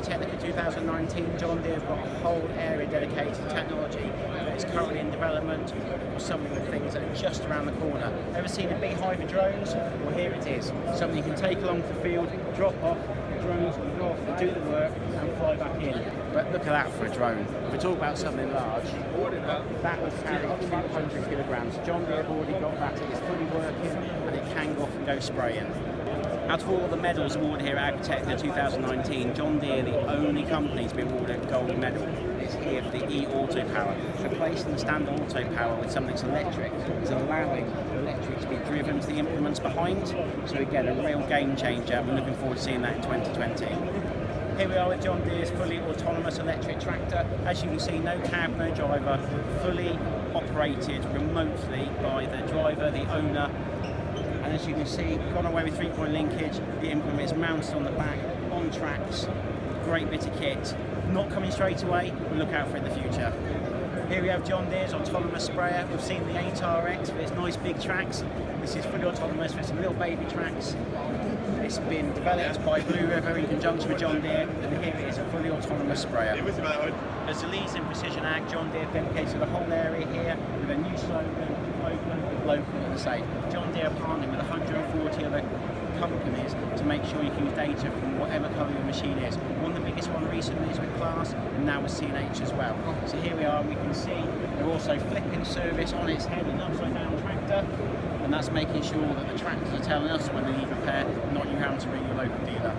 Agritechnica 2019, John Deere have got a whole area dedicated to technology that is currently in development, or some of the things that are just around the corner. Ever seen a beehive of drones? Well, here it is. Something you can take along to the field, drop off, the drones will go off and do the work and fly back in. But look at that for a drone. If we talk about something large, that would carry 200 kilograms. John Deere have already got that, it is fully working and it can go off and go spraying. Out of all the medals awarded here at Agritechnica 2019, John Deere, the only company to be awarded a gold medal, is here for the e-auto power. Replacing the standard auto power with something that's electric is allowing the electric to be driven to the implements behind. So again, a real game changer. We're looking forward to seeing that in 2020. Here we are with John Deere's fully autonomous electric tractor. As you can see, no cab, no driver, fully operated remotely by the driver, the owner. And as you can see, gone away with 3-point linkage. The implement is mounted on the back, on tracks. Great bit of kit. Not coming straight away, but look out for it in the future. Here we have John Deere's autonomous sprayer. We've seen the 8RX with its nice big tracks. This is fully autonomous with some little baby tracks. It's been developed by Blue River in conjunction with John Deere, and here it is, a fully autonomous sprayer. As the leads in precision ag, John Deere dedicated the whole area here with a new slogan, open, local and safe. John Deere partnering with 140 other companies to make sure you can use data from whatever colour your machine is. One of the biggest one recently is with Class, and now with CNH as well. So here we are, and we can see they're also flipping service on its head, an upside down tractor, and that's making sure that the tractors are telling us when they need repair, not you having to ring your local dealer.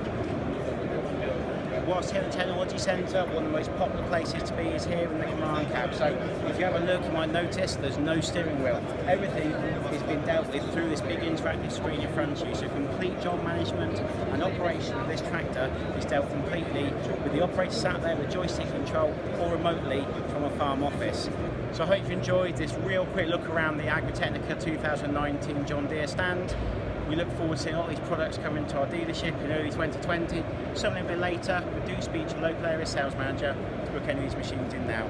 Whilst here at the Technology Centre, one of the most popular places to be is here in the command cab. So if you have a look, you might notice there's no steering wheel. Everything has been dealt with through this big interactive screen in front of you. So complete job management and operation of this tractor is dealt completely with the operator sat there with joystick control or remotely from a farm office. So I hope you enjoyed this real quick look around the Agritechnica 2019 John Deere stand. We look forward to seeing all these products come into our dealership in early 2020. Something a bit later, but do speak to your local area sales manager to book any of these machines in now.